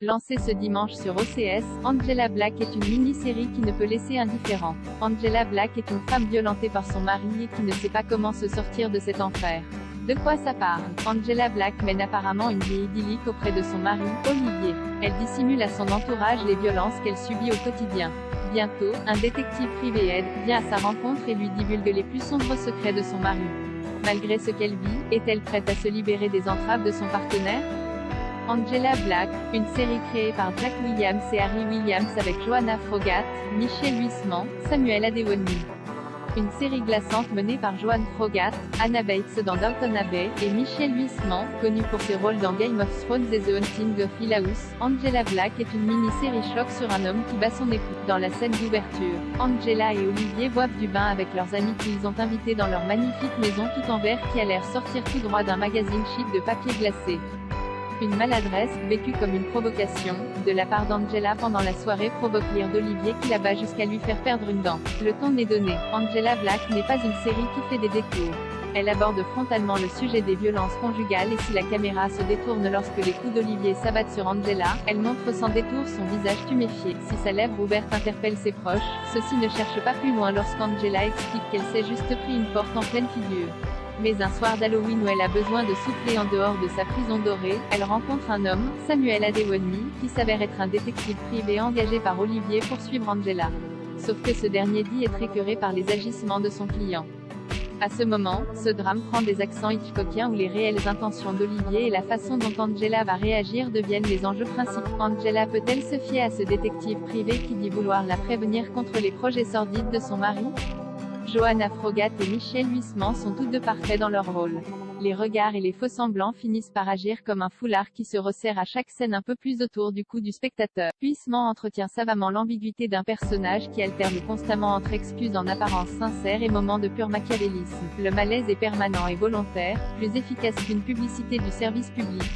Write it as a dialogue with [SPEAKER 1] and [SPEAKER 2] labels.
[SPEAKER 1] Lancée ce dimanche sur OCS, Angela Black est une mini-série qui ne peut laisser indifférent. Angela Black est une femme violentée par son mari et qui ne sait pas comment se sortir de cet enfer. De quoi ça parle? Angela Black mène apparemment une vie idyllique auprès de son mari, Olivier. Elle dissimule à son entourage les violences qu'elle subit au quotidien. Bientôt, un détective privé Ed vient à sa rencontre et lui divulgue les plus sombres secrets de son mari. Malgré ce qu'elle vit, est-elle prête à se libérer des entraves de son partenaire? Angela Black, une série créée par Jack Williams et Harry Williams avec Joanna Froggatt, Michel Huisman, Samuel Adewunmi. Une série glaçante menée par Joanna Froggatt, Anna Bates dans Downton Abbey, et Michel Huisman, connu pour ses rôles dans Game of Thrones et The Haunting of Hill House. Angela Black est une mini-série choc sur un homme qui bat son époux. Dans la scène d'ouverture, Angela et Olivier boivent du bain avec leurs amis qu'ils ont invités dans leur magnifique maison tout en verre qui a l'air sortir tout droit d'un magazine chic de papier glacé. Une maladresse, vécue comme une provocation, de la part d'Angela pendant la soirée provoque l'ire d'Olivier qui la bat jusqu'à lui faire perdre une dent. Le ton n'est donné. Angela Black n'est pas une série qui fait des détours. Elle aborde frontalement le sujet des violences conjugales et si la caméra se détourne lorsque les coups d'Olivier s'abattent sur Angela, elle montre sans détour son visage tuméfié. Si sa lèvre ouverte interpelle ses proches, ceux-ci ne cherchent pas plus loin lorsqu'Angela explique qu'elle s'est juste pris une porte en pleine figure. Mais un soir d'Halloween où elle a besoin de souffler en dehors de sa prison dorée, elle rencontre un homme, Samuel Adewunmi, qui s'avère être un détective privé engagé par Olivier pour suivre Angela. Sauf que ce dernier dit être écœuré par les agissements de son client. À ce moment, ce drame prend des accents hitchcockiens où les réelles intentions d'Olivier et la façon dont Angela va réagir deviennent les enjeux principaux. Angela peut-elle se fier à ce détective privé qui dit vouloir la prévenir contre les projets sordides de son mari? Joanna Froggatt et Michel Huisman sont tous deux parfaits dans leur rôle. Les regards et les faux-semblants finissent par agir comme un foulard qui se resserre à chaque scène un peu plus autour du cou du spectateur. Huisman entretient savamment l'ambiguïté d'un personnage qui alterne constamment entre excuses en apparence sincères et moments de pur machiavélisme. Le malaise est permanent et volontaire, plus efficace qu'une publicité du service public.